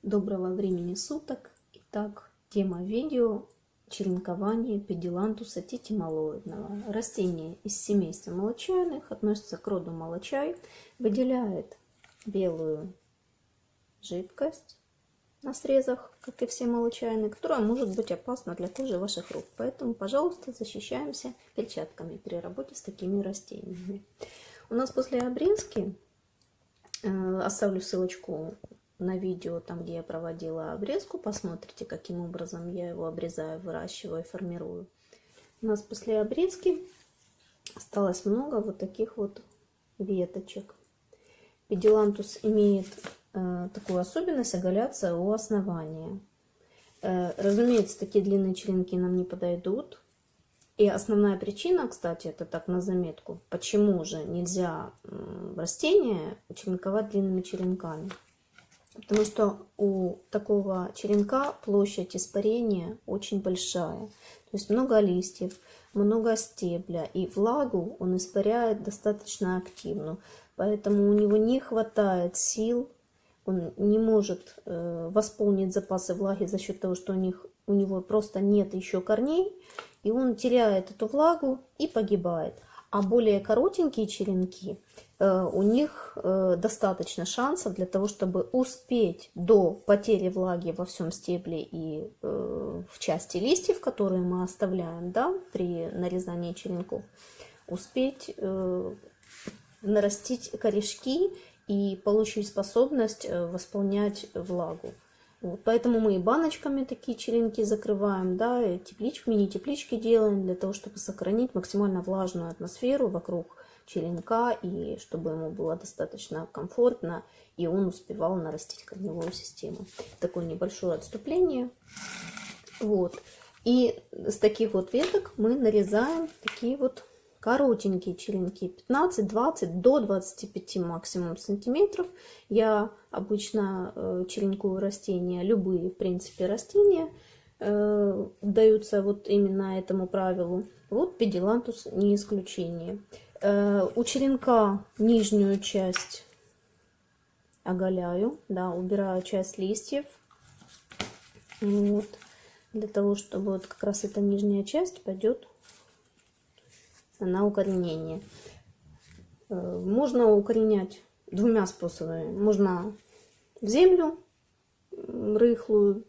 Доброго времени суток! Итак, тема видео — черенкование педилантуса титималоидного. Растение из семейства молочайных, относится к роду молочай, выделяет белую жидкость на срезах, как и все молочайные, которая может быть опасна для кожи ваших рук. Поэтому, пожалуйста, защищаемся перчатками при работе с такими растениями. У нас после обрезки, оставлю ссылочку на видео, там где я проводила обрезку, посмотрите, каким образом я его обрезаю, выращиваю, формирую. У нас после обрезки осталось много вот таких вот веточек. Педилантус имеет такую особенность — оголяться у основания. Разумеется, такие длинные черенки нам не подойдут. И основная причина, кстати, это так на заметку, почему же нельзя растения черенковать длинными черенками. Потому что у такого черенка площадь испарения очень большая. То есть много листьев, много стебля, и влагу он испаряет достаточно активно. Поэтому у него не хватает сил, он не может восполнить запасы влаги за счет того, что у него просто нет еще корней, и он теряет эту влагу и погибает. А более коротенькие черенки, у них достаточно шансов для того, чтобы успеть до потери влаги во всем стебле и в части листьев, которые мы оставляем, да, при нарезании черенков, успеть нарастить корешки и получить способность восполнять влагу. Вот, поэтому мы и баночками такие черенки закрываем, да, и мини-теплички делаем для того, чтобы сохранить максимально влажную атмосферу вокруг черенка, и чтобы ему было достаточно комфортно, и он успевал нарастить корневую систему. Такое небольшое отступление. Вот. И с таких вот веток мы нарезаем такие вот коротенькие черенки, 15-20 до 25 максимум сантиметров. Я обычно черенкую растения, любые в принципе растения даются вот именно этому правилу. Вот педилантус не исключение. У черенка нижнюю часть оголяю, да, убираю часть листьев, вот, для того, чтобы вот как раз эта нижняя часть пойдет на укоренение. Можно укоренять двумя способами. Можно в землю рыхлую,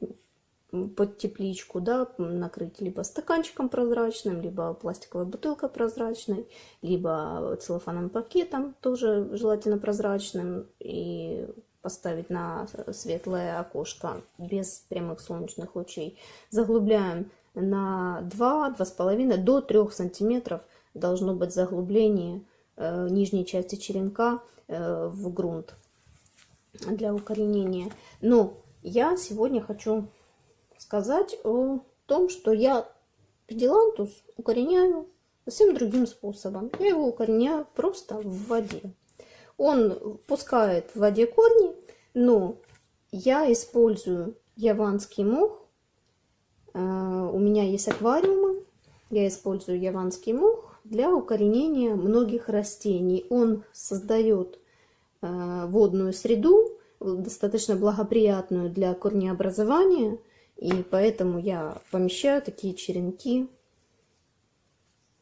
под тепличку, да, накрыть либо стаканчиком прозрачным, либо пластиковой бутылкой прозрачной, либо целлофановым пакетом, тоже желательно прозрачным, и поставить на светлое окошко без прямых солнечных лучей. Заглубляем на 2-2,5 до 3 сантиметров должно быть заглубление нижней части черенка в грунт для укоренения. Но я сегодня хочу сказать о том, что я педилантус укореняю совсем другим способом. Я его укореняю просто в воде. Он пускает в воде корни, но я использую яванский мох. У меня есть аквариумы, я использую яванский мох для укоренения многих растений. Он создает водную среду, достаточно благоприятную для корнеобразования, и поэтому я помещаю такие черенки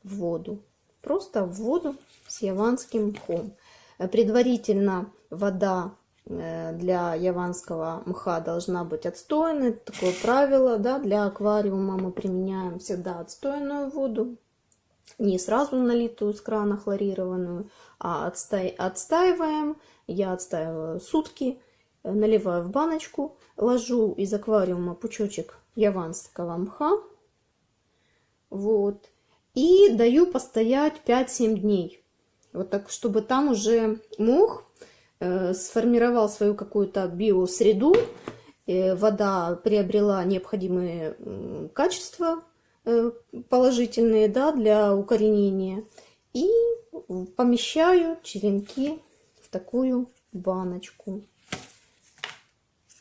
в воду. Просто в воду с яванским мхом. Предварительно вода для яванского мха должна быть отстойной. Такое правило, да, для аквариума мы применяем всегда отстойную воду. Не сразу налитую с крана хлорированную, а отстаиваем. Я отстаиваю сутки, наливаю в баночку, ложу из аквариума пучочек яванского мха, вот, и даю постоять 5-7 дней. Вот так, чтобы там уже мох сформировал свою какую-то биосреду, вода приобрела необходимые качества положительные, да, для укоренения, и помещаю черенки в такую баночку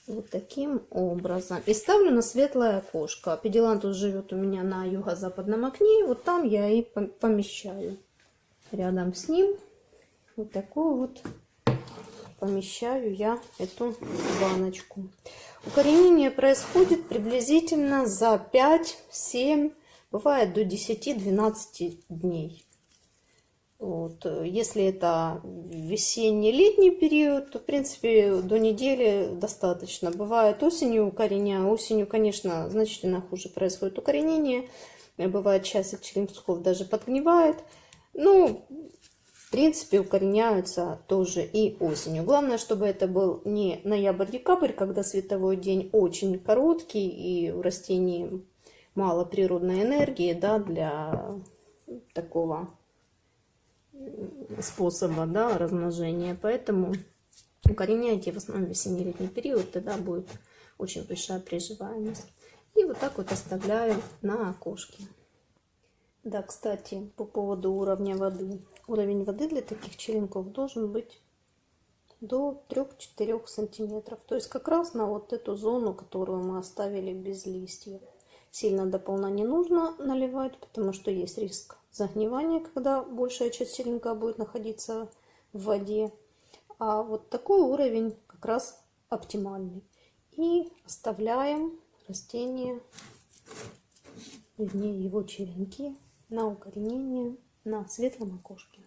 вот таким образом и ставлю на светлое окошко. Педилантус живет у меня на юго-западном окне, вот там я и помещаю рядом с ним вот такую вот помещаю я эту баночку. Укоренение происходит приблизительно за 5-7, бывает до 10-12 дней. Вот. Если это весенне-летний период, то, в принципе, до недели достаточно. Бывает осенью укореняю. Осенью, конечно, значительно хуже происходит укоренение. Бывает, часик черенков даже подгнивает. Ну, в принципе, укореняются тоже и осенью. Главное, чтобы это был не ноябрь-декабрь, когда световой день очень короткий и у растений мало природной энергии, да, для такого способа, да, размножения. Поэтому укореняйте в основном весенне-летний период, тогда будет очень большая приживаемость. И вот так вот оставляю на окошке. Да, кстати, по поводу уровня воды. Уровень воды для таких черенков должен быть до 3-4 сантиметров. То есть как раз на вот эту зону, которую мы оставили без листьев. Сильно до полна не нужно наливать, потому что есть риск загнивания, когда большая часть черенка будет находиться в воде. А вот такой уровень как раз оптимальный. И оставляем растение, вернее его черенки, на укоренение на светлом окошке.